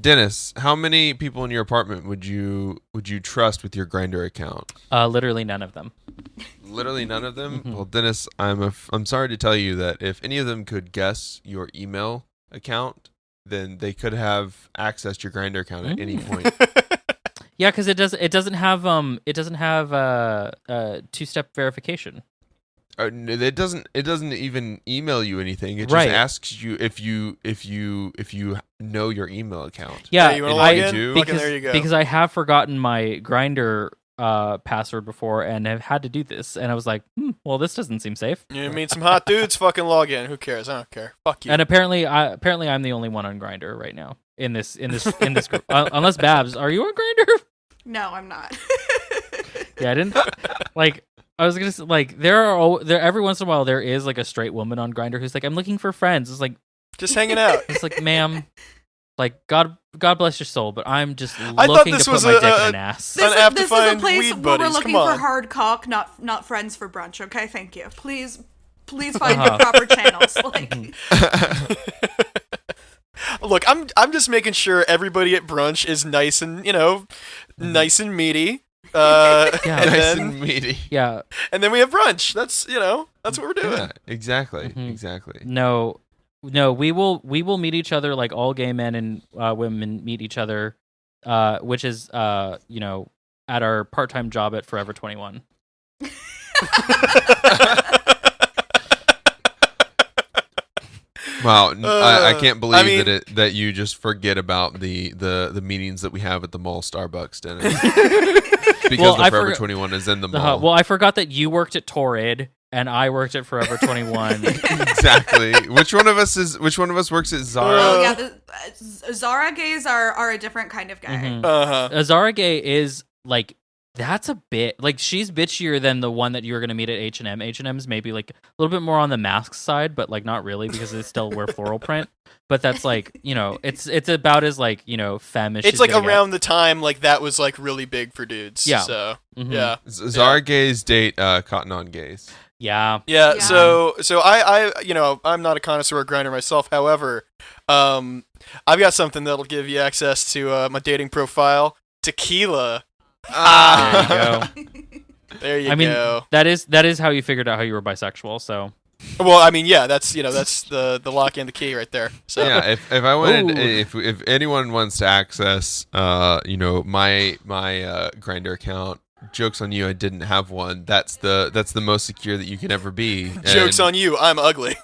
Dennis, how many people in your apartment would you trust with your Grindr account? Literally none of them. Literally none of them? Mm-hmm. Well, Dennis, I'm sorry to tell you that if any of them could guess your email account, then they could have accessed your Grindr account at any point. Yeah, because it doesn't have two-step verification. It doesn't even email you anything. It just Right. asks you if you know your email account. Yeah, you want to log in? do? Fucking there you go. Because I have forgotten my Grindr password before and have had to do this, and I was like, well, this doesn't seem safe. You mean some hot dudes? Fucking log in. Who cares? I don't care. Fuck you. And apparently I'm the only one on Grindr right now in this group. Unless Babs, are you on Grindr? No, I'm not. Yeah, I didn't like. I was gonna say, like, there every once in a while there is like a straight woman on Grindr who's like, I'm looking for friends. It's like, just hanging out. it's like, ma'am, like, God bless your soul, but I'm just thought looking this to was put my dick a- in an ass. An app to This is a find place weed where buddies. we're looking Come for on. hard cock, not friends for brunch. Okay, thank you. Please find the proper channels. Like, Look, I'm just making sure everybody at brunch is nice and nice and meaty. Yeah. and Nice then and meaty. Yeah, and then we have brunch. That's that's what we're doing. Yeah, exactly. Mhm. Exactly. no, we will meet each other like all gay men and women meet each other, which is at our part-time job at Forever 21. Wow, I can't believe I mean- that you just forget about the meetings that we have at the mall Starbucks, Dennis. Because Well, the I Forever forgot- 21 is in the mall. Well, I forgot that you worked at Torrid and I worked at Forever 21. Exactly. Which one of us works at Zara? oh yeah, Zara gays are a different kind of guy. Mhm. Uh-huh. Gay is like, that's a bit like, she's bitchier than the one that you were going to meet at H&M. H&M's maybe like a little bit more on the Masc side, but like not really, because they still wear floral print. But that's like, it's about as like, femme as It's she's like gonna around the time like that was like really big for dudes. Yeah. So get. Mhm. yeah. Zara gays date Cotton On gays. Yeah. Yeah, Yeah. so I I'm not a connoisseur of Grindr myself. However, I've got something that'll give you access to my dating profile. Tequila. There you go. There you I mean, go. that is how you figured out how you were bisexual. So Well, I mean, yeah, that's that's the lock and the key right there. So Yeah, if I wanted, Ooh. if anyone wants to access, my Grindr account, jokes on you, I didn't have one. That's the most secure that you can ever be. jokes on you, I'm ugly.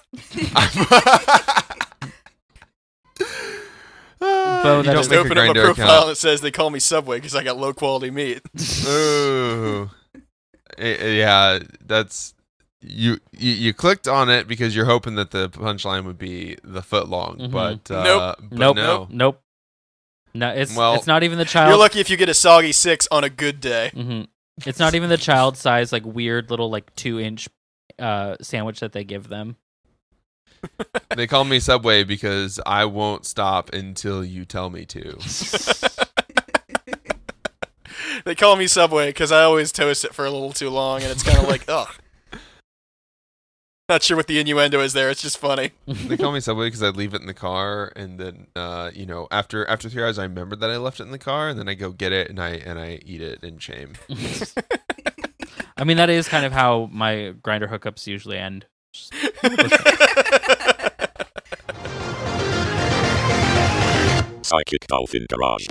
Bo, that Just make a open up my Grindr profile account. and it says they call me Subway because I got low quality meat. Ooh. Yeah, that's you clicked on it because you're hoping that the punchline would be the foot long, Mhm. but Nope. nope, no. nope. No, it's Well, not even the child. You're lucky if you get a soggy 6 on a good day. Mhm. It's not even the child size, like weird little like 2-inch sandwich that they give them. They call me Subway because I won't stop until you tell me to. They call me Subway because I always toast it for a little too long, and it's kind of like, ugh. Not sure what the innuendo is there. It's just funny. They call me Subway because I leave it in the car, and then after 3 hours, I remember that I left it in the car, and then I go get it and I eat it in shame. I mean, that is kind of how my Grindr hookups usually end. Psychic Dolphin Garage.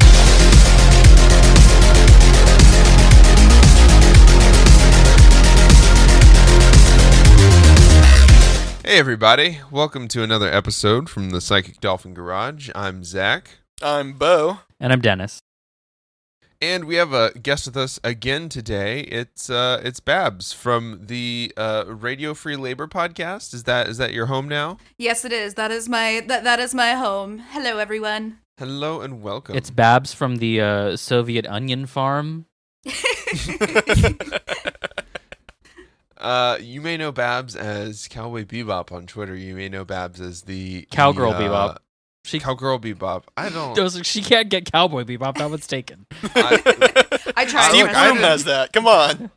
Hey everybody, welcome to another episode from the Psychic Dolphin Garage. I'm Zach. I'm Bo. And I'm Dennis. And we have a guest with us again today. It's Babs from the Radio Free Labor podcast. Is that your home now? Yes, it is. That is my home. Hello, everyone. Hello and welcome. It's Babs from the Soviet onion farm. You may know Babs as Cowboy Bebop on Twitter. You may know Babs as the Cowgirl Bebop. Cowgirl Bebop. I don't. She can't get Cowboy Bebop. That one's taken. I tried. Steve to Bloom press has that. Come on.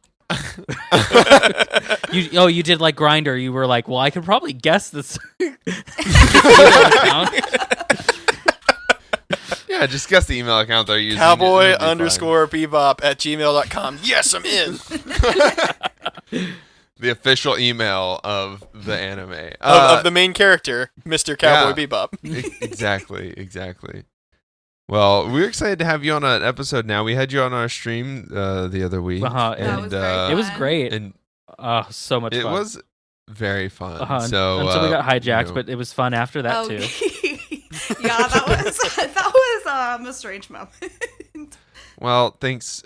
You did like Grindr. You were like, well, I could probably guess this. Yeah, Yeah, just guess the email account they're using. Cowboy_bebop@gmail.com. Yes, I'm in. The official email of the anime. Of the main character, Mr. Cowboy Bebop. Exactly. Well, we're excited to have you on an episode now. We had you on our stream the other week. And it was great. And so much fun. It was very fun. So until we got hijacked, but it was fun after that too. Yeah, that was a strange moment. Well, thanks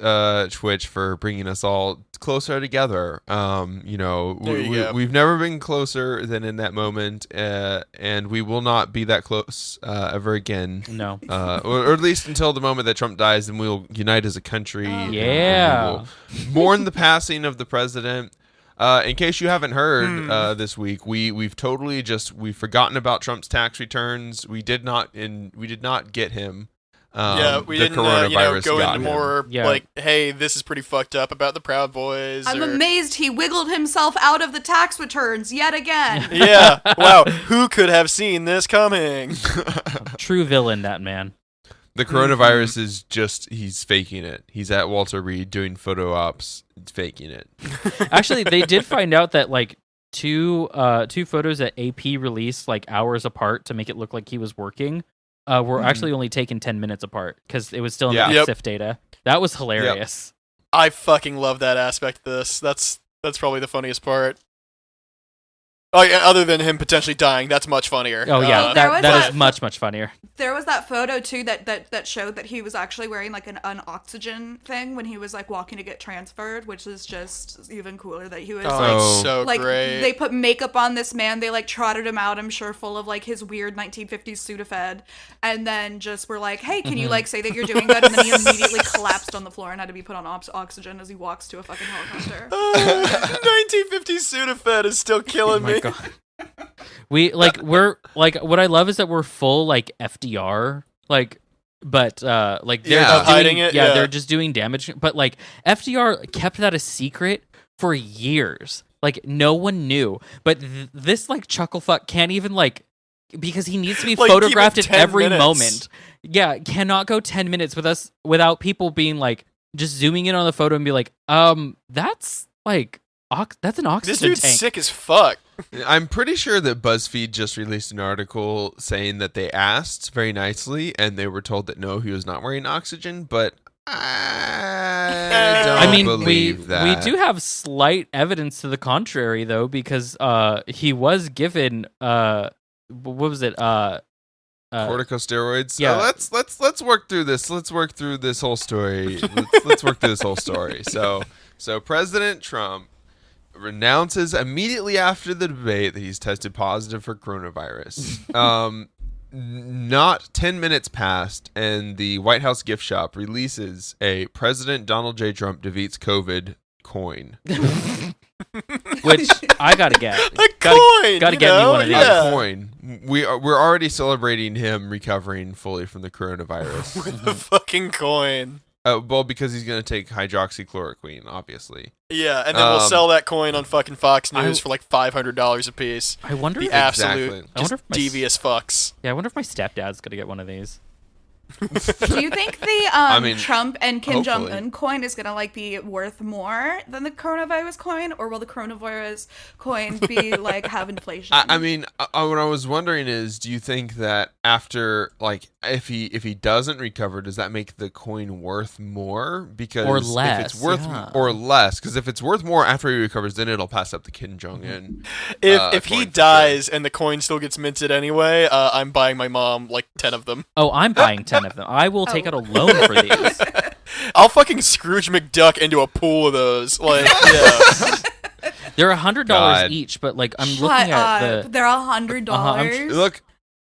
Twitch for bringing us all closer together. We've never been closer than in that moment, and we will not be that close ever again. No, or at least until the moment that Trump dies, and we'll unite as a country. Yeah, and we'll mourn the passing of the president. In case you haven't heard, this week we've forgotten about Trump's tax returns. We did not get him. We didn't go into more like, hey, this is pretty fucked up about the Proud Boys. I'm amazed he wiggled himself out of the tax returns yet again. Yeah, wow, who could have seen this coming? True villain, that man. The coronavirus is he's faking it. He's at Walter Reed doing photo ops, faking it. Actually, they did find out that like two photos that AP released like hours apart to make it look like he was working were actually only taken 10 minutes apart because it was still in the SIF data. That was hilarious. Yep. I fucking love that aspect of this. That's probably the funniest part. Oh yeah, other than him potentially dying, that's much funnier. Oh yeah, that is much funnier. There was that photo too that showed that he was actually wearing like an oxygen thing when he was like walking to get transferred, which is just even cooler that he was so great. They put makeup on this man, they like trotted him out, I'm sure full of like his weird 1950s Sudafed, and then just were like, hey, can you like say that you're doing good? And then he immediately collapsed on the floor and had to be put on oxygen as he walks to a fucking helicopter. 1950s Sudafed is still killing me. God. We're what I love is that we're full like FDR but they're just hiding it. Yeah, they're just doing damage. But like FDR kept that a secret for years. Like no one knew. But this like chucklefuck can't even because he needs to be photographed at every moment. Yeah, cannot go 10 minutes with us without people being like just zooming in on the photo and be like, that's like. That's an oxygen This dude's tank. sick as fuck. I'm pretty sure that BuzzFeed just released an article saying that they asked very nicely and they were told that no, he was not wearing oxygen, but I don't believe that. We do have slight evidence to the contrary though, because he was given what was it? Corticosteroids. Yeah. Let's work through this. Let's work through this whole story. Let's work through this whole story. So President Trump renounces immediately after the debate that he's tested positive for coronavirus. Not 10 minutes passed, and the White House gift shop releases a President Donald J. Trump defeats COVID coin. Which I gotta get. Gotta get me one of these. A coin. We're already celebrating him recovering fully from the coronavirus. With the fucking coin. Well, because he's going to take hydroxychloroquine, obviously. Yeah, and then we'll sell that coin on fucking Fox News for like $500 a piece. I wonder the if absolute exactly. Devious fucks. Yeah, I wonder if my stepdad's going to get one of these. Do you think the Trump and Kim hopefully. Jong-un coin is going to be worth more than the coronavirus coin, or will the coronavirus coin be have inflation? What I was wondering is, do you think that after if he doesn't recover, does that make the coin worth more? Because or less, if it's worth or less, because if it's worth more after he recovers, then it'll pass up the Kim Jong-un. If he dies and the coin still gets minted anyway, I'm buying my mom 10 of them. Oh, I'm buying 10 of them. I will take out a loan for these. I'll fucking Scrooge McDuck into a pool of those. Yeah. They're $100 each, but I'm looking at the. They're $100. Look,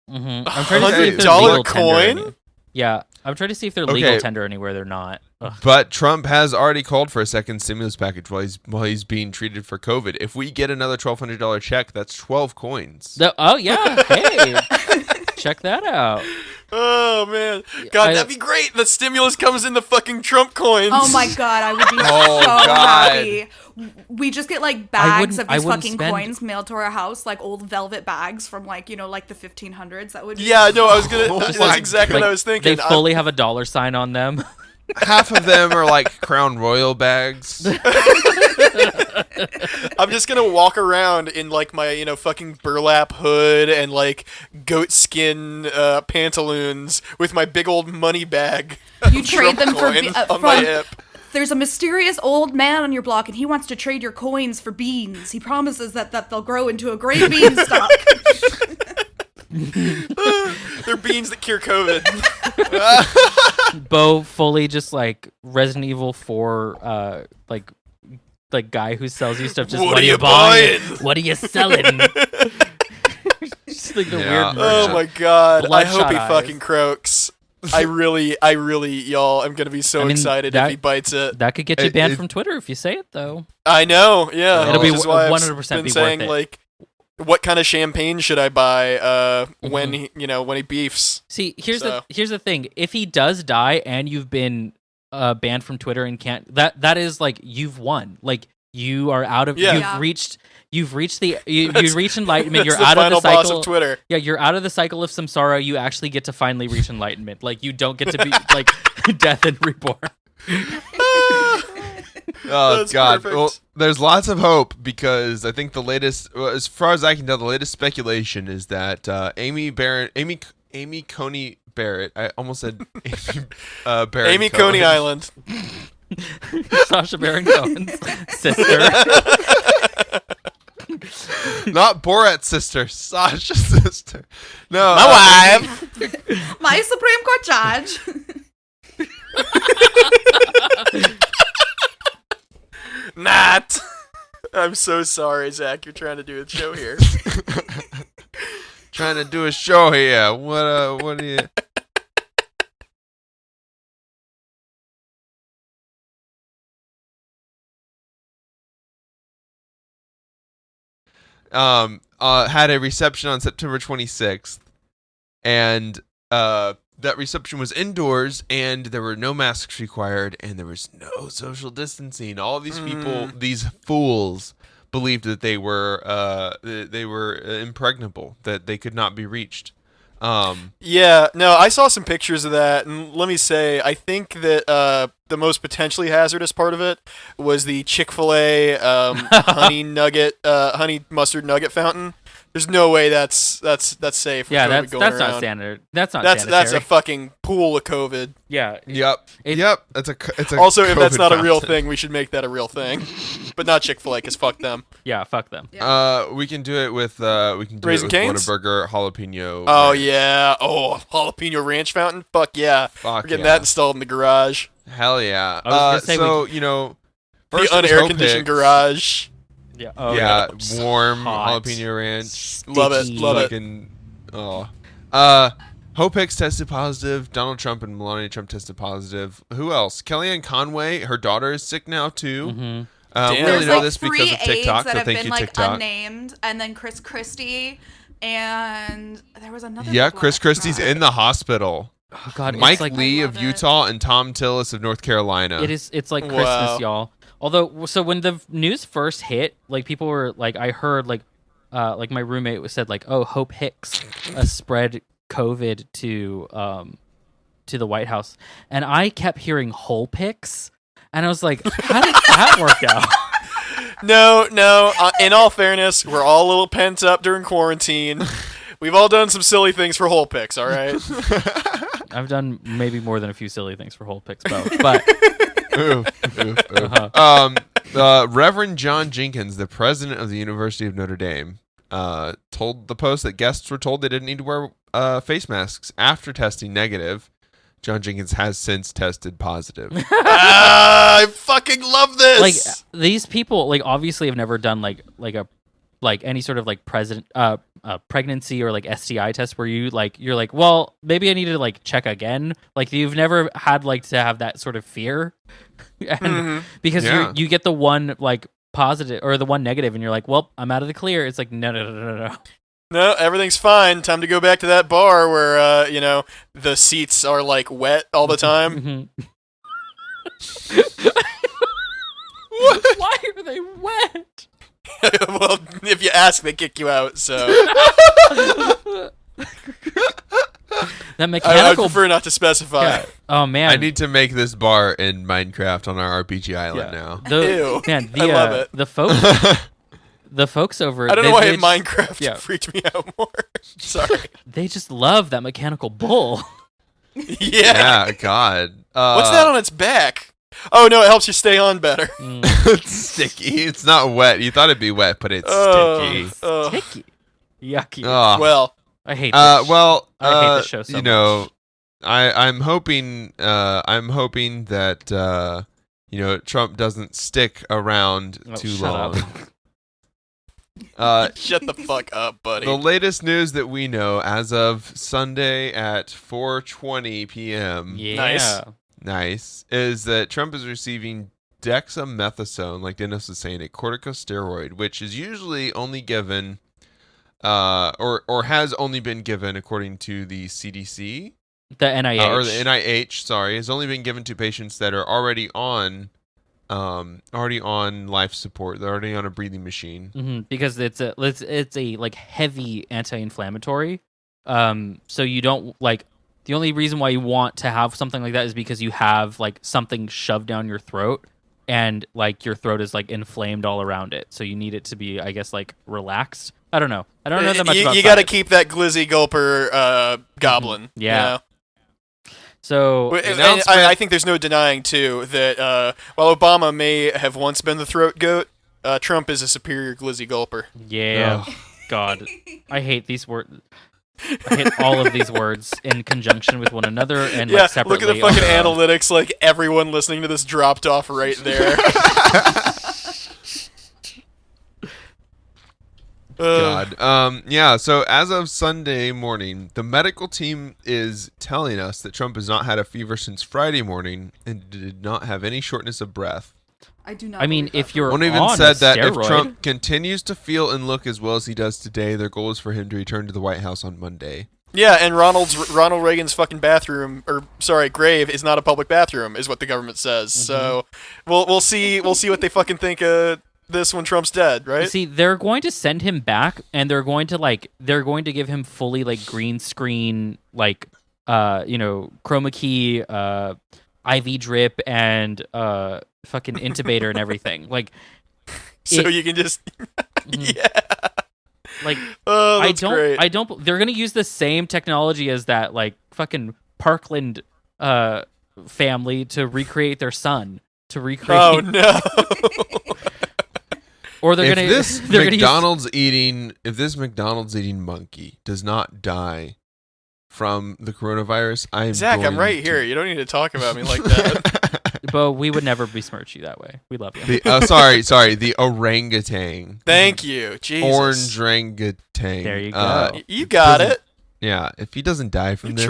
I'm trying to see if they're legal coin. Yeah, I'm trying to see if they're legal tender anywhere. They're not. But Trump has already called for a second stimulus package while he's being treated for COVID. If we get another $1,200 check, that's 12 coins. Oh yeah, hey, check that out. Oh man, God, that'd be great. The stimulus comes in the fucking Trump coins. Oh my God, I would be so happy. We just get like bags of these fucking coins mailed to our house, like old velvet bags from like the 1500s. That would be I was gonna. That's exactly what I was thinking. They fully have a dollar sign on them. Half of them are like Crown Royal bags. I'm just gonna walk around in like my fucking burlap hood and like goat skin pantaloons with my big old money bag. You trade them for on my hip. There's a mysterious old man on your block, and he wants to trade your coins for beans. He promises that they'll grow into a great beanstalk. They're beans that cure COVID. Bo fully just like Resident Evil 4, like guy who sells you stuff. Just what are you buying? What are you selling? Just like the weird. Oh my God! Bloodshot I hope he eyes. fucking croaks. I really, y'all, I'm gonna be so excited if he bites it. That could get you banned from Twitter if you say it, though. I know, yeah. It'll be Which is why 100% I've be been saying, worth it. like, what kind of champagne should I buy when he beefs? See, here's the thing. If he does die and you've been banned from Twitter and can't, that is like you've won. Like you are out of. You've reached enlightenment. You're out of the cycle. Boss of Twitter. Yeah, you're out of the cycle of samsara. You actually get to finally reach enlightenment. Like you don't get to be like death and reborn. Oh That's God! perfect. Well, there's lots of hope because I think the latest, as far as I can tell, the latest speculation is that Amy Coney Barrett. I almost said Amy Barrett. Amy Coney Island. Sacha Baron Cohen's sister. Not Borat's sister, Sasha's sister. No, My wife. My Supreme Court judge. Not. I'm so sorry, Zach. You're trying to do a show here. trying to do a show here. What are you? Had a reception on September 26th, and that reception was indoors, and there were no masks required, and there was no social distancing. All these people, these fools, believed that they were impregnable, that they could not be reached. Yeah, no, I saw some pictures of that, and let me say, I think that the most potentially hazardous part of it was the Chick-fil-A honey mustard nugget fountain. There's no way that's safe. Yeah, that's not standard. That's not that's sanitary. a fucking pool of COVID. Yeah. Yep. It's a Also, if that's COVID not a real fountain. thing, we should make that a real thing. But not Chick-fil-A, because fuck them. Yeah, fuck them. We can do it with Raising Cane's? Whataburger jalapeno. Oh ranch. yeah. Oh, jalapeno ranch fountain. Fuck yeah. We're getting that installed in the garage. Hell yeah. I was gonna say The first it was unair conditioned Hope Hicks. garage. Yeah. Warm Hot. jalapeno ranch. Love it. Sticky. Love it. Fucking, Hope Hicks tested positive. Donald Trump and Melania Trump tested positive. Who else? Kellyanne Conway, her daughter is sick now too. Mm-hmm. We Damn. only There's know like this 3 because of TikTok, aides that so have thank been you, like TikTok. unnamed, and then Chris Christie, and there was another. Yeah, big one, Chris I Christie's forgot. in the hospital. Oh God, Mike it's like, Lee I of love it. Utah and Tom Tillis of North Carolina. It's like Christmas, Wow. y'all. Although, so when the news first hit, like people were like, I heard like my roommate said like, oh, Hope Hicks spread COVID to the White House, and I kept hearing Hole Hicks, and I was like, how did that work out? No. In all fairness, we're all a little pent up during quarantine. We've all done some silly things for hole picks, all right? I've done maybe more than a few silly things for Hole Hicks, but Oof. Reverend John Jenkins, the president of the University of Notre Dame, told the Post that guests were told they didn't need to wear face masks after testing negative. John Jenkins has since tested positive. I fucking love this. like these people like obviously have never done like a like any sort of like pregnancy or like STI test where you're like, well, maybe I need to like check again. Like you've never had like to have that sort of fear, and because you get the one like positive or the one negative, and you're like, well, I'm out of the clear. It's like no. No, everything's fine. Time to go back to that bar where the seats are like wet all the time. Why are they wet? Well, if you ask, they kick you out. So that mechanical. I prefer not to specify. Yeah. Oh man, I need to make this bar in Minecraft on our RPG island now. Ew. Man, I love it. The folks over. I don't know why Minecraft freaked me out more. Sorry. They just love that mechanical bull. Yeah. God. What's that on its back? Oh no, it helps you stay on better. It's sticky. It's not wet. You thought it'd be wet, but it's sticky. Sticky. Yucky. Well, I hate this. I hate this show so much. I'm hoping that Trump doesn't stick around too long. Shut the fuck up, buddy. The latest news that we know as of Sunday at 4:20 p.m. Yeah. Nice. Is that Trump is receiving dexamethasone, like Dennis was saying, a corticosteroid, which is usually only given, or has only been given according to the CDC. The NIH. Or the NIH, sorry, has only been given to patients that are already on life support. They're already on a breathing machine. Because it's a like heavy anti-inflammatory. So you don't like. The only reason why you want to have something like that is because you have like something shoved down your throat, and like your throat is like inflamed all around it. So you need it to be, I guess, like relaxed. I don't know. I don't know that much about You got to keep that glizzy gulper goblin. Yeah. So I think there's no denying too that while Obama may have once been the throat goat, Trump is a superior glizzy gulper. Yeah. God, I hate these words. I hate all of these words in conjunction with one another and like separately. Look at the fucking analytics. Like everyone listening to this dropped off right there. God. So as of Sunday morning, the medical team is telling us that Trump has not had a fever since Friday morning and did not have any shortness of breath. I do not. I mean, if you're one even on said a that steroid, if Trump continues to feel and look as well as he does today, their goal is for him to return to the White House on Monday. Yeah, and Ronald Reagan's fucking grave is not a public bathroom, is what the government says. So we'll see what they fucking think of this when Trump's dead, right? See, they're going to send him back, and they're going to give him fully like green screen, like chroma key, IV drip, and fucking intubator and everything. Like, you can just yeah. Like, great. I don't. They're gonna use the same technology as that like fucking Parkland family to recreate their son. Oh no. Or they're if this McDonald's eating monkey does not die from the coronavirus, I'm right here. You don't need to talk about me like that. But we would never besmirch you that way. We love you. The orangutan. Thank you. Jesus. Orange orangutan. There you go. You got it. Yeah, if he doesn't die from this,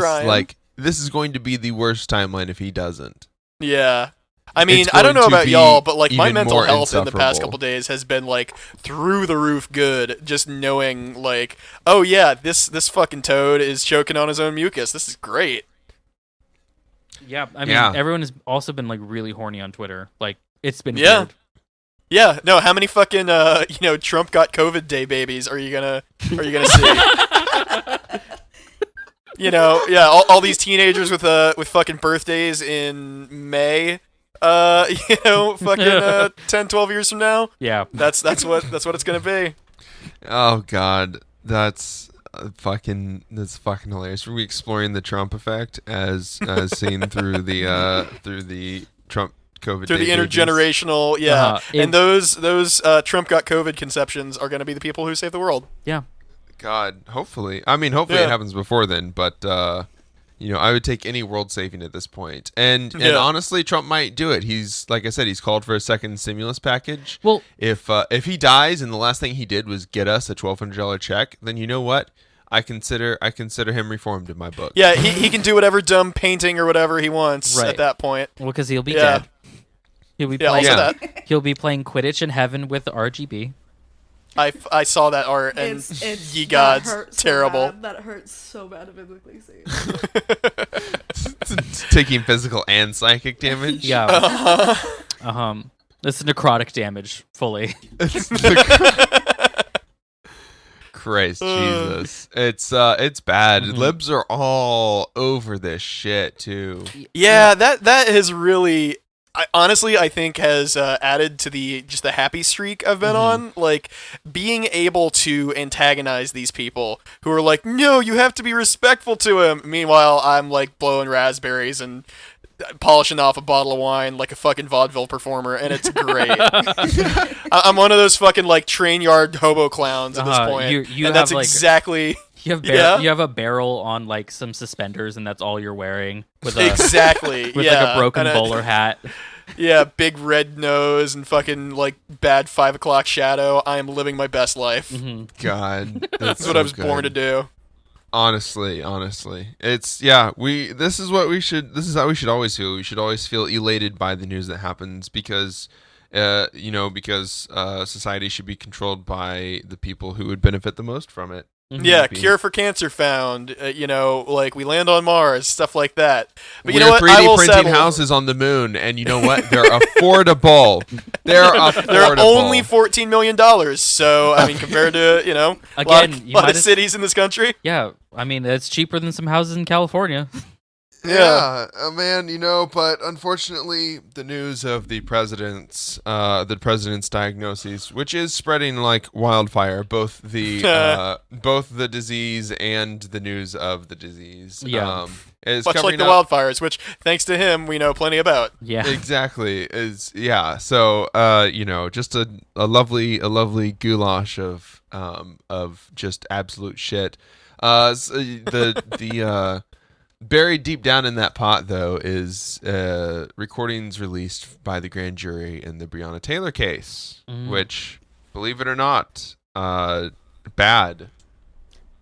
this is going to be the worst timeline if he doesn't. Yeah. I mean, I don't know about y'all, but like my mental health in the past couple days has been like through the roof good. Just knowing like, oh yeah, this fucking toad is choking on his own mucus. This is great. Yeah, I mean, everyone has also been like really horny on Twitter. Like, it's been weird. Yeah, no. How many fucking Trump got COVID day babies are you gonna see? All these teenagers with fucking birthdays in May. Fucking 10, 12 years from now. Yeah, that's what it's gonna be. Oh God, that's fucking hilarious. We're exploring the Trump effect as seen through the Trump COVID through the intergenerational, and those Trump got COVID conceptions are gonna be the people who save the world. Yeah. God, hopefully. I mean, hopefully it happens before then, but I would take any world saving at this point. And honestly, Trump might do it. He's, like I said, he's called for a second stimulus package. Well, if he dies and the last thing he did was get us a $1,200 check, then you know what? I consider him reformed in my book. Yeah, he can do whatever dumb painting or whatever he wants at that point. Well, because he'll be dead. He'll be playing. He'll be playing Quidditch in heaven with RGB. I saw that art and ye gods, terrible. That hurts so bad to physically see. Taking physical and psychic damage. Yeah. This is necrotic damage fully. Christ Jesus. It's bad. Libs are all over this shit too. Yeah, that has really I think has added to the happy streak I've been on. Like, being able to antagonize these people who are like, no, you have to be respectful to him. Meanwhile, I'm like blowing raspberries and polishing off a bottle of wine like a fucking vaudeville performer, and it's great. I'm one of those fucking like train yard hobo clowns at this point. And that's exactly... You have a barrel on like some suspenders, and that's all you're wearing. With exactly. With like a broken bowler hat. Yeah, big red nose and fucking like bad 5 o'clock shadow. I am living my best life. God, that's what I was born to do. Honestly, it's this is how we should always feel. We should always feel elated by the news that happens because society should be controlled by the people who would benefit the most from it. Yeah, cure for cancer found. Like we land on Mars, stuff like that. But you know what? 3D printing houses on the moon, and you know what? They're affordable. They're only $14 million. So I mean, compared to a lot of cities in this country. Yeah, I mean it's cheaper than some houses in California. Yeah, man, but unfortunately, the news of the president's diagnoses, which is spreading like wildfire, both the disease and the news of the disease. Yeah, is much like the wildfires, which thanks to him we know plenty about. Yeah, exactly. So just a lovely goulash of just absolute shit. Buried deep down in that pot, though, is recordings released by the grand jury in the Breonna Taylor case, which, believe it or not, bad.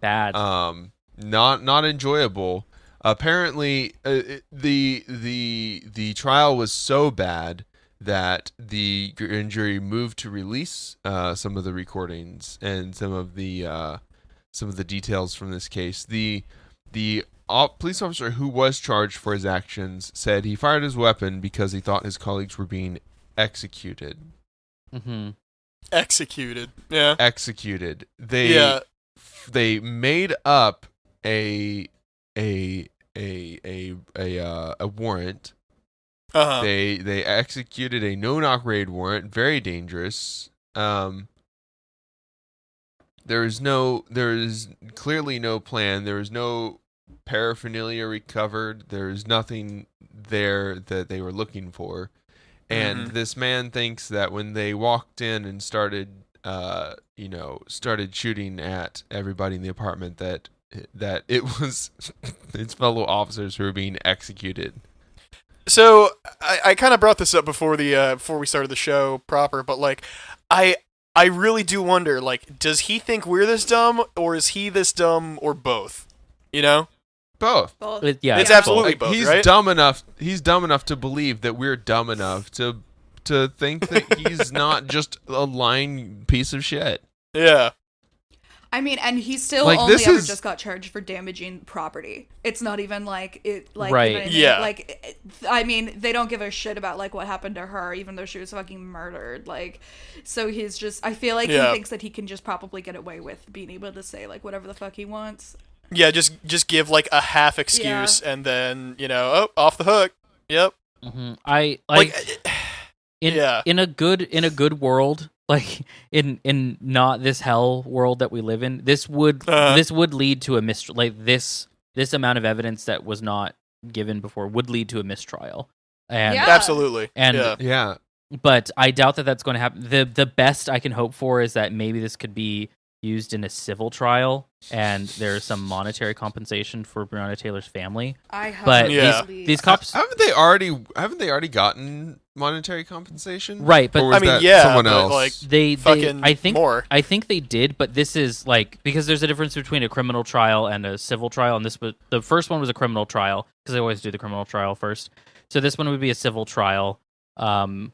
Not enjoyable. Apparently, the trial was so bad that the grand jury moved to release some of the recordings and some of the details from this case. The police officer who was charged for his actions said he fired his weapon because he thought his colleagues were being executed. Executed. Yeah. Executed. They made up a warrant. They executed a no-knock raid warrant. Very dangerous. There is clearly no plan. There is no paraphernalia recovered. There's nothing there that they were looking for, and this man thinks that when they walked in and started shooting at everybody in the apartment that it was his fellow officers who were being executed. So I kind of brought this up before we started the show proper, but like I really do wonder, like, does he think we're this dumb, or is he this dumb, or both? Both. It's absolutely both. He's right? dumb enough. He's dumb enough to believe that we're dumb enough to think that he's not just a lying piece of shit. Yeah. I mean, and he still only just got charged for damaging property. It's not even like it, like, right? You know what I mean? Yeah. Like, I mean, they don't give a shit about like what happened to her, even though she was fucking murdered. Like, so he's just. I feel like he thinks that he can just probably get away with being able to say like whatever the fuck he wants. Yeah, just give like a half excuse and then off the hook. Yep. I like in a good world, like in not this hell world that we live in, this would lead to a this amount of evidence that was not given before would lead to a mistrial. And absolutely. And yeah. But I doubt that that's going to happen. The best I can hope for is that maybe this could be used in a civil trial, and there's some monetary compensation for Breonna Taylor's family. But these cops haven't they already gotten monetary compensation? Right, but I mean, yeah, someone else. Like, I think they did, but this is like, because there's a difference between a criminal trial and a civil trial, and the first one was a criminal trial because they always do the criminal trial first. So this one would be a civil trial, and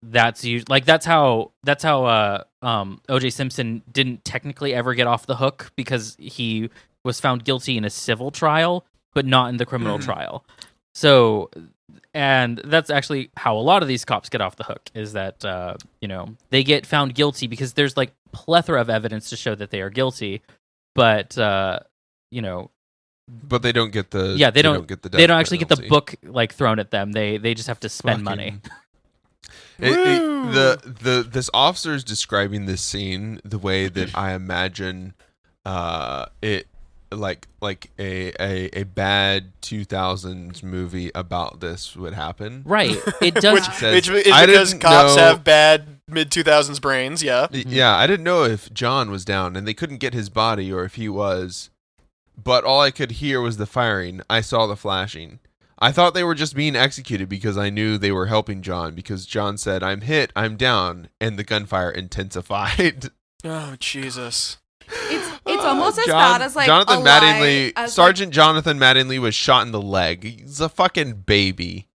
that's how O.J. Simpson didn't technically ever get off the hook because he was found guilty in a civil trial, but not in the criminal trial. So, and that's actually how a lot of these cops get off the hook, is that they get found guilty because there's like plethora of evidence to show that they are guilty, but But they don't get the they don't get the death penalty. Get the book like thrown at them. They just have to spend money. This officer is describing this scene the way that I imagine it, like a bad 2000s movie about this would happen. Right. It does. which is because cops have bad mid-2000s brains. Yeah. Yeah. I didn't know if John was down and they couldn't get his body or if he was, but all I could hear was the firing. I saw the flashing. I thought they were just being executed because I knew they were helping John, because John said, "I'm hit, I'm down," and the gunfire intensified. Oh, Jesus. It's almost as bad as like Jonathan Mattingly. Sergeant Jonathan Mattingly was shot in the leg. He's a fucking baby.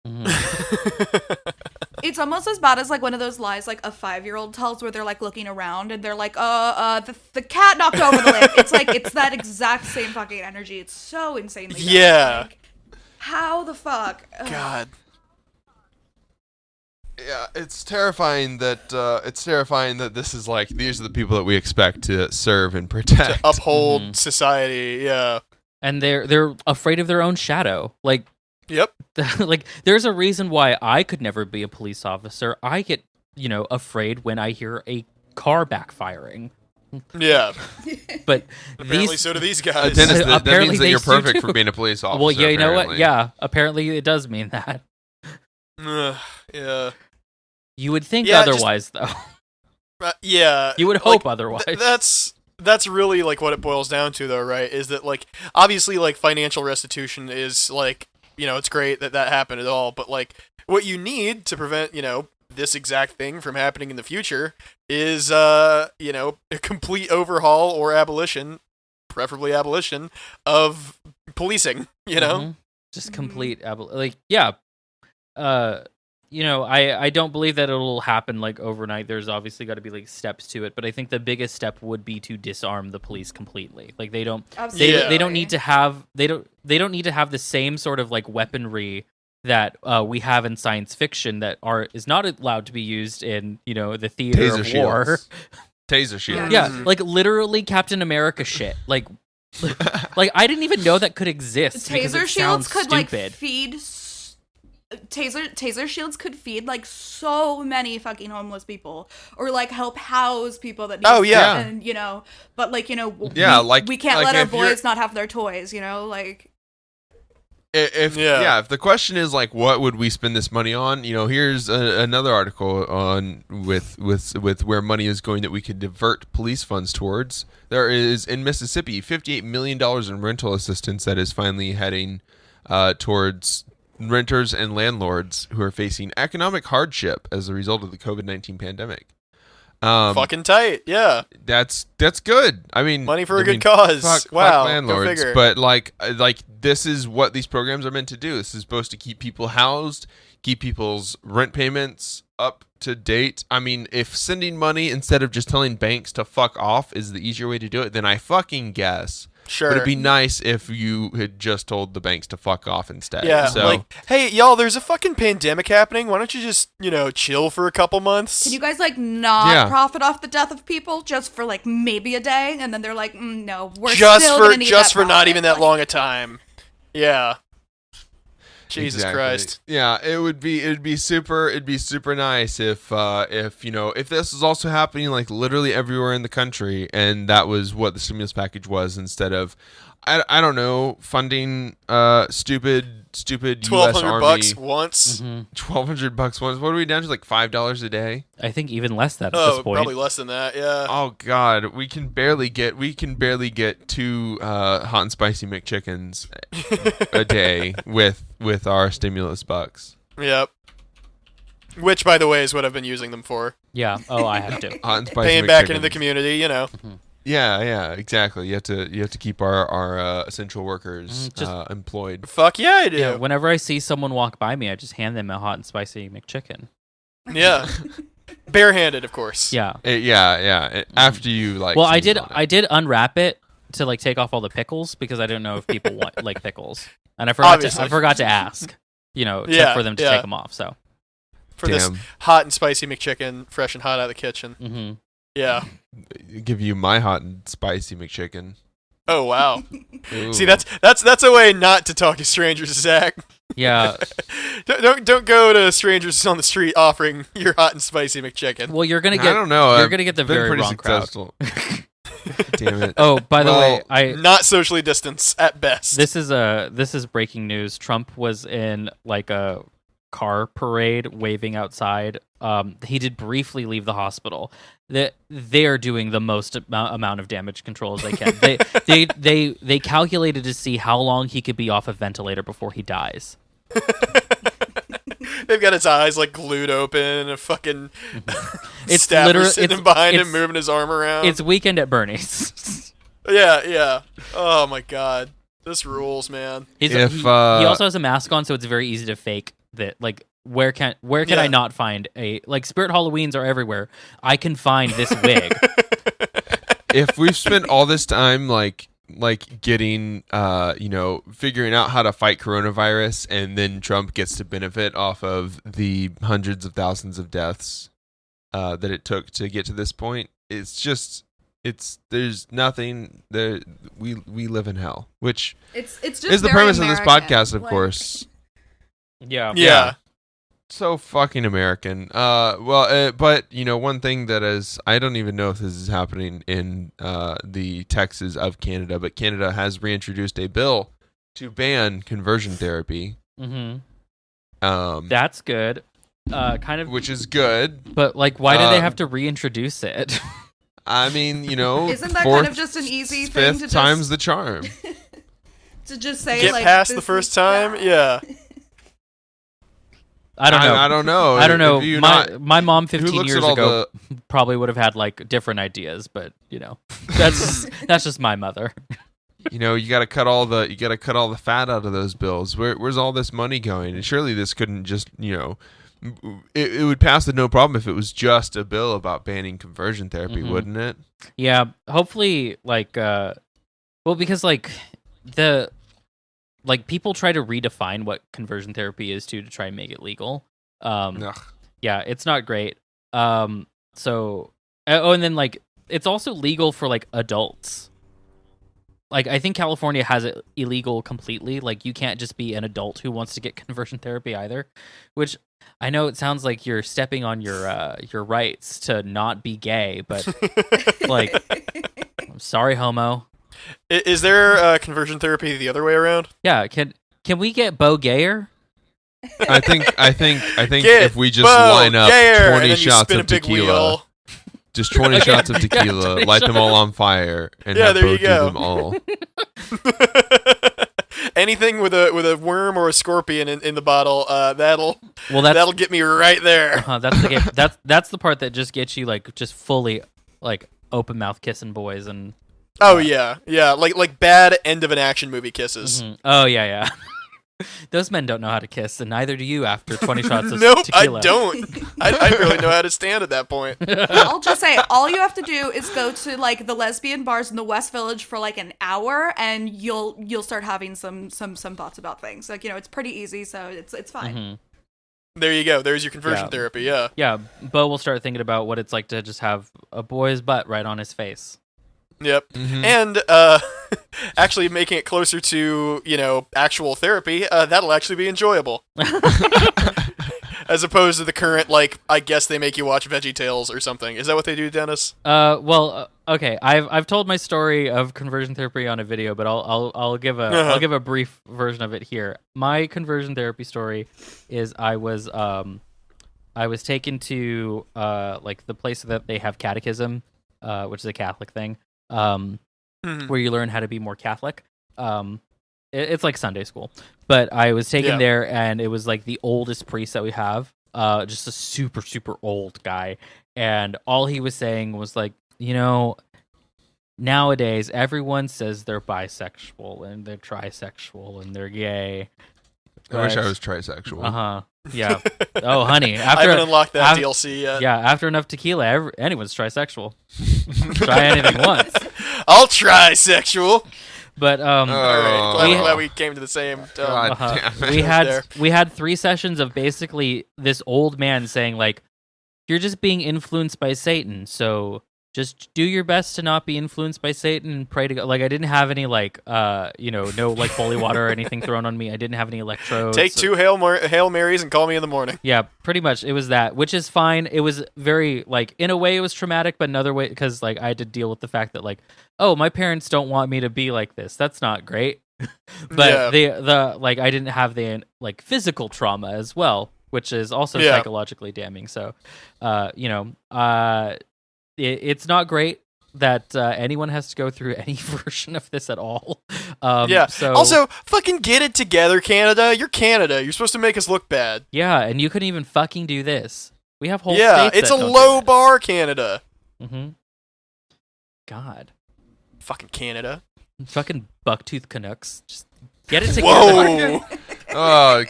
It's almost as bad as like one of those lies like a 5-year-old tells where they're like looking around and they're like, the cat knocked over the lamp. It's that exact same fucking energy. It's so insanely bad. Yeah. Like, how the fuck? Ugh. God. Yeah, it's terrifying that this is like, these are the people that we expect to serve and protect, to uphold society. Yeah, and they're afraid of their own shadow. Like, yep. Like, there's a reason why I could never be a police officer. I get afraid when I hear a car backfiring. Yeah, but apparently so do these guys. Dennis, that means that you're perfect for being a police officer. Well, yeah, you know what? Yeah, apparently it does mean that. Yeah. You would think otherwise, though. Yeah. You would hope otherwise. That's really like what it boils down to, though, right? Is that like, obviously, like, financial restitution is like, it's great that happened at all, but like what you need to prevent this exact thing from happening in the future is a complete overhaul or abolition, preferably abolition, of policing. Just complete I don't believe that it'll happen like overnight. There's obviously got to be like steps to it, but I think the biggest step would be to disarm the police completely. Like they don't need to have the same sort of like weaponry that we have in science fiction that is not allowed to be used in the theater Taser of war. Shields. Taser shields. Yeah, like literally Captain America shit. Like I didn't even know that could exist. Taser shields could stupid. like feed. Taser shields could feed like so many fucking homeless people, or like help house people that need and but like we can't let our boys not have their toys, like. If the question is like, what would we spend this money on? Here's another article on with where money is going that we could divert police funds towards. There is in Mississippi $58 million in rental assistance that is finally heading towards renters and landlords who are facing economic hardship as a result of the COVID-19 pandemic. Fucking tight, yeah. That's good. I mean, money for a good cause. Fuck landlords, go figure. But like this is what these programs are meant to do. This is supposed to keep people housed, keep people's rent payments up to date. I mean, if sending money instead of just telling banks to fuck off is the easier way to do it, then I fucking guess. Sure. But it'd be nice if you had just told the banks to fuck off instead. Yeah, so, like, hey, y'all, there's a fucking pandemic happening. Why don't you just, chill for a couple months? Can you guys, like, not profit off the death of people just for, like, maybe a day? And then they're like, no, we're still gonna need just that for not even that like, long a time. Yeah. Jesus exactly. Christ. Yeah, it'd be super nice if this was also happening like literally everywhere in the country, and that was what the stimulus package was, instead of I don't know, funding stupid U.S. Army. $1,200 once. $1,200 once. What are we down to? Like $5 a day? I think even less than at this point. Probably less than that. Yeah. Oh God, we can barely get 2 hot and spicy McChickens a day with our stimulus bucks. Yep. Which, by the way, is what I've been using them for. Yeah. Oh, I have to. Hot and spicy Paying back into the community, you know. Yeah, exactly. You have to keep our essential workers employed. Fuck yeah, I do. Yeah, whenever I see someone walk by me, I just hand them a hot and spicy McChicken. Yeah. Barehanded, of course. Yeah. After you Well, I did unwrap it to like take off all the pickles because I didn't know if people like pickles, and I forgot to ask. For them to take them off. So for this hot and spicy McChicken, fresh and hot out of the kitchen. Mm-hmm. Yeah. Give you my hot and spicy McChicken. Oh wow. See, that's a way not to talk to strangers, Zach. Yeah. don't go to strangers on the street offering your hot and spicy McChicken. Well, you're gonna get. I don't know. You're gonna get the very wrong successful. Crowd. Damn it. Oh, by the way, I not socially distanced at best. This is breaking news. Trump was in like a car parade waving outside. He did briefly leave the hospital. They are doing the most amount of damage control as they can. They calculated to see how long he could be off a ventilator before he dies. They've got his eyes like glued open, a fucking it's literally sitting behind him, moving his arm around. It's Weekend at Bernie's. Yeah. Oh my god, this rules, man. He also has a mask on, so it's very easy to fake that. Like, where can I not find a Spirit Halloweens are everywhere. I can find this wig. If we've spent all this time like getting figuring out how to fight coronavirus, and then Trump gets to benefit off of the hundreds of thousands of deaths that it took to get to this point, there's nothing there. We live in hell, which it's just is the premise of this podcast, of course. Yeah. So fucking American. But one thing that is, I don't even know if this is happening in the Texas of Canada, but Canada has reintroduced a bill to ban conversion therapy. Mm-hmm. That's good. Which is good. But why do they have to reintroduce it? I mean, isn't that kind of just an easy thing to fifth time's the charm? To just say get past the first time, yeah. I don't know. I don't know. My mom 15 years ago probably would have had different ideas, but that's just my mother. You got to cut all the fat out of those bills. Where's all this money going? And surely this couldn't just it would pass with no problem if it was just a bill about banning conversion therapy, wouldn't it? Yeah, hopefully because people try to redefine what conversion therapy is to try and make it legal. Yeah, it's not great. And then it's also legal for adults. I think California has it illegal completely. You can't just be an adult who wants to get conversion therapy either, which I know it sounds like you're stepping on your rights to not be gay, but I'm sorry, homo. Is there conversion therapy the other way around? Yeah, can we get Bo gayer? I think if we just line up 20 shots of tequila, just 20 shots of tequila, light them all on fire, and have Bo do them all. Anything with a worm or a scorpion in the bottle, that'll get me right there. That's the game. That's the part that just gets you just fully open mouth kissing boys and. Oh yeah, like bad end of an action movie kisses. Mm-hmm. Oh yeah. Those men don't know how to kiss, and neither do you after 20 shots of nope, tequila. I don't. I really know how to stand at that point. I'll just say, all you have to do is go to the lesbian bars in the West Village for an hour, and you'll start having some thoughts about things. It's pretty easy, so it's fine. Mm-hmm. There you go. There's your conversion therapy. Yeah. Yeah. Bo will start thinking about what it's like to just have a boy's butt right on his face. Yep. Mm-hmm. And actually making it closer to, actual therapy, that'll actually be enjoyable. as opposed to the current, like, I guess they make you watch VeggieTales or something. Is that what they do, Dennis? Okay. I've told my story of conversion therapy on a video, but I'll give a brief version of it here. My conversion therapy story is I was taken to like the place that they have catechism, which is a Catholic thing, where you learn how to be more Catholic. It's like Sunday school, but I was taken there, and it was like the oldest priest that we have, just a super, super old guy. And all he was saying was like, nowadays everyone says they're bisexual and they're trisexual and they're gay. I wish I was trisexual. Yeah. Oh, honey. I haven't unlocked that DLC yet. Yeah, after enough tequila, anyone's trisexual. Try anything once. I'll trisexual. But all right. Glad we came to the same. God damn it. We had 3 sessions of basically this old man saying like, "You're just being influenced by Satan, so just do your best to not be influenced by Satan and pray to God." Like, I didn't have any like no like holy water or anything thrown on me. I didn't have any electrodes. Take 2 Hail Marys and call me in the morning. Yeah, pretty much. It was that, which is fine. It was very like, in a way it was traumatic, but another way, because like I had to deal with the fact that like, oh, my parents don't want me to be like this. That's not great. But the like, I didn't have the like physical trauma as well, which is also psychologically damning. So, it's not great that anyone has to go through any version of this at all. So also, fucking get it together, Canada. You're Canada. You're supposed to make us look bad. Yeah, and you couldn't even fucking do this. We have whole states it's that a don't low do bar, Canada. Mm-hmm. God. Fucking Canada. Fucking bucktooth Canucks. Just get it together. Whoa.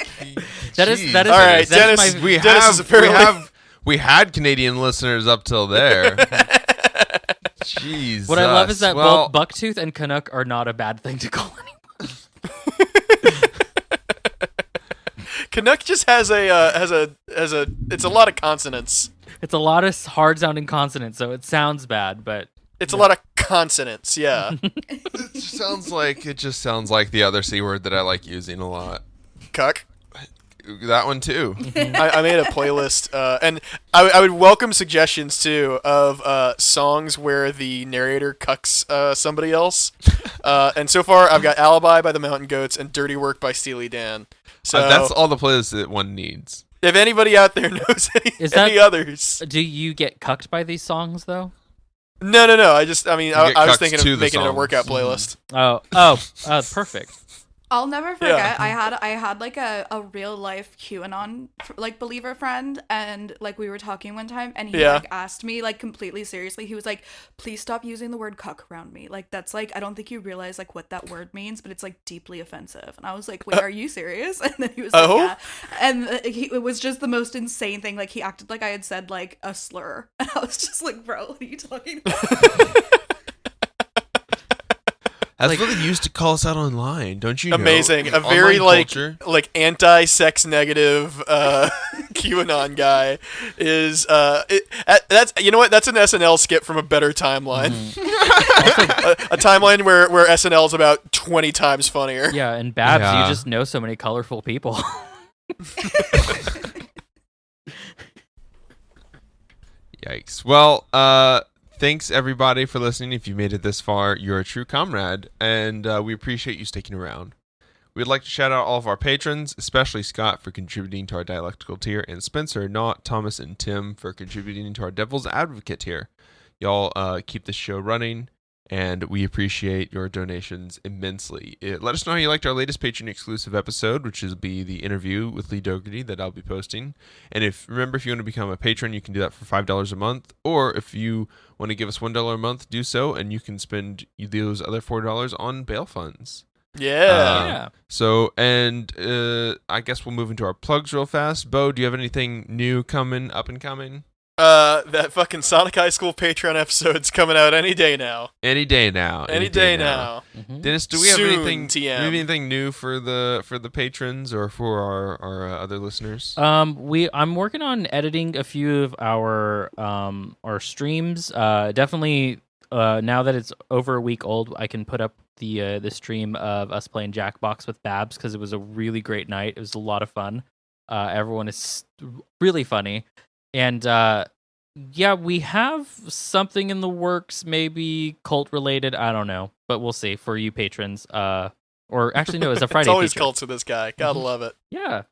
That is all right, Dennis. We had Canadian listeners up till there. Jesus. What I love is that both bucktooth and Canuck are not a bad thing to call anyone. Canuck just has a it's a lot of consonants. It's a lot of hard sounding consonants, so it sounds bad, but it's a lot of consonants, yeah. It just sounds like the other C word that I like using a lot. Cuck. That one too. I made a playlist, and I would welcome suggestions too of songs where the narrator cucks somebody else. And so far, I've got "Alibi" by the Mountain Goats and "Dirty Work" by Steely Dan. So that's all the playlists that one needs. If anybody out there knows any others, do you get cucked by these songs though? No. I was thinking of making it a workout playlist. Oh, perfect. I'll never forget. Yeah. I had like a real life QAnon like believer friend, and like we were talking one time, and he like asked me like completely seriously. He was like, "Please stop using the word cuck around me. Like that's like, I don't think you realize like what that word means, but it's like deeply offensive." And I was like, "Wait, are you serious?" And then he was like, "Yeah." And it was just the most insane thing. Like he acted like I had said like a slur, and I was just like, "Bro, what are you talking about?" That's what they used to call us out online, don't you know? Amazing. A very like anti-sex negative QAnon guy is that's, you know what? That's an SNL skit from a better timeline. Mm-hmm. a timeline where SNL is about 20 times funnier. Yeah, and Babs, you just know so many colorful people. Yikes. Well, thanks everybody for listening. If you made it this far, you're a true comrade, and we appreciate you sticking around. We'd like to shout out all of our patrons, especially Scott for contributing to our dialectical tier, and Spencer, Not, Thomas, and Tim for contributing to our Devil's Advocate tier. Y'all keep this show running, and we appreciate your donations immensely. Let us know how you liked our latest Patreon exclusive episode, which will be the interview with Lee Dougherty that I'll be posting. And if you want to become a patron, you can do that for $5 a month, or if you want to give us $1 a month, do so, and you can spend those other $4 on bail funds. Yeah. So, and I guess we'll move into our plugs real fast. Bo, do you have anything new up and coming? That fucking Sonic High School Patreon episode's coming out any day now. Any day now. Mm-hmm. Dennis, do we have anything new for the patrons or for our other listeners? I'm working on editing a few of our streams. Definitely now that it's over a week old, I can put up the stream of us playing Jackbox with Babs, because it was a really great night. It was a lot of fun. Everyone is really funny, and yeah, we have something in the works, maybe cult related. I don't know, but we'll see for you patrons. Or actually, no, it's a Friday. It's always feature. cults with this guy. Gotta love it. Yeah.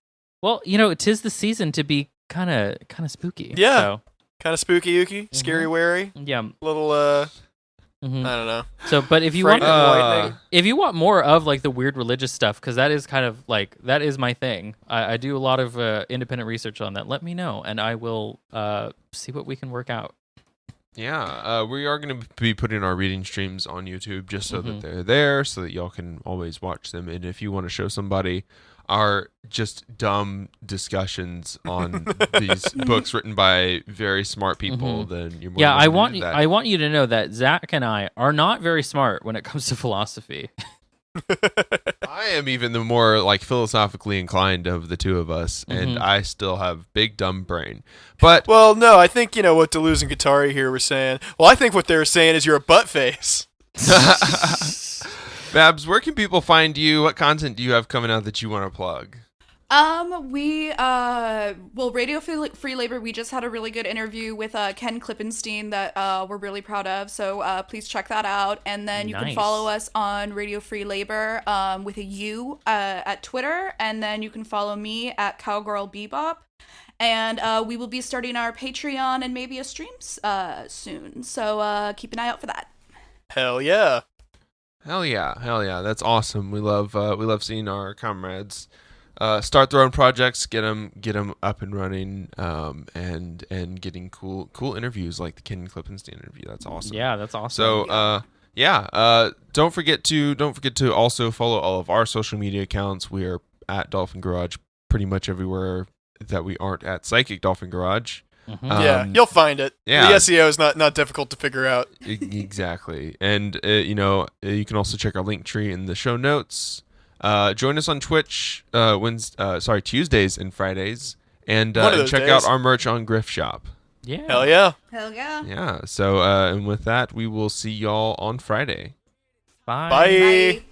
Well, tis the season to be kind of spooky. Yeah. So. Kind of spooky, ooky, scary, wary. Yeah. Little I don't know. So, but if you want more of like the weird religious stuff, because that is kind of like that is my thing. I do a lot of independent research on that. Let me know, and I will see what we can work out. Yeah, we are going to be putting our reading streams on YouTube just so that they're there, so that y'all can always watch them. And if you want to show somebody our just dumb discussions on these books written by very smart people, then you're more yeah. I welcome to do that. I want you to know that Zach and I are not very smart when it comes to philosophy. I am even the more like philosophically inclined of the two of us, and I still have big dumb brain. But well, no, I think what Deleuze and Guattari here were saying. Well, I think what they were saying is you're a butt face. Babs, where can people find you? What content do you have coming out that you want to plug? Radio Free Labor, we just had a really good interview with Ken Klippenstein that we're really proud of, so please check that out. And then you can follow us on Radio Free Labor with a U at Twitter, and then you can follow me at Cowgirl Bebop. And we will be starting our Patreon and maybe a streams soon, so keep an eye out for that. Hell yeah. Hell yeah. That's awesome. We love seeing our comrades start their own projects, get them up and running, and getting cool interviews like the Ken Klippenstein interview. That's awesome. Yeah, that's awesome. So don't forget to also follow all of our social media accounts. We are at Dolphin Garage pretty much everywhere that we aren't at Psychic Dolphin Garage. Yeah, you'll find it. Yeah. The SEO is not difficult to figure out. Exactly. And you can also check our link tree in the show notes. Join us on Twitch Tuesdays and Fridays, and check out our merch on Griff Shop. Yeah. Hell yeah. Yeah. So and with that, we will see y'all on Friday. Bye.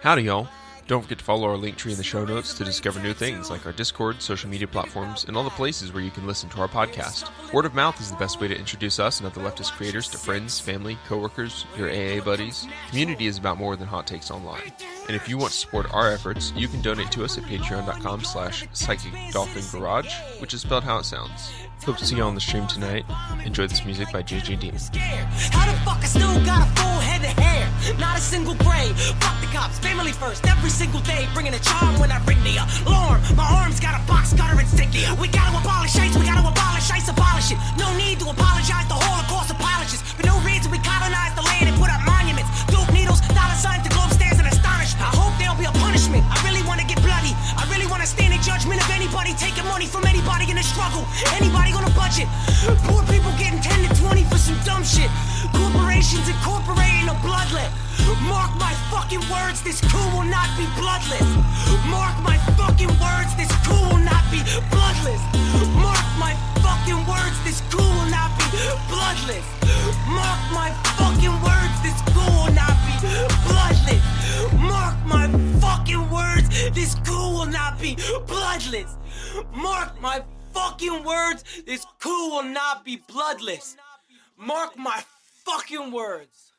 Howdy, y'all. Don't forget to follow our link tree in the show notes to discover new things like our Discord, social media platforms, and all the places where you can listen to our podcast. Word of mouth is the best way to introduce us and other leftist creators to friends, family, coworkers, your AA buddies. Community is about more than hot takes online. And if you want to support our efforts, you can donate to us at patreon.com/psychicdolphingarage, which is spelled how it sounds. Hope to see you on the stream tonight. Enjoy this music by JJD. How the fuck I still got a full head of hair? Not a single gray. Fuck the cops, family first, every single day. Bringing a charm when I ring the alarm. My arms got a box cutter insignia. We gotta abolish ICE, abolish it. No need to apologize, the Holocaust apologists. For no reason we colonized the land and put up monuments. Dope needles, dollar signs, the globe stands in astonishment. I hope there'll be a punishment. I really wanna get bloody. I really wanna stand in judgment of anybody taking money from anybody in the struggle. Anybody on a budget. Poor people getting 10 to 20 for some dumb shit. Corporations incorporating a bloodlet. Mark my fucking words, this coup will not be bloodless. Mark my fucking words, this coup will not be bloodless. Mark my fucking words, this coup will not be bloodless. Mark my fucking words, this coup will not be bloodless. Mark my fucking words, this coup will not be bloodless. Mark my fucking words, this coup will not be bloodless. Mark my fucking words.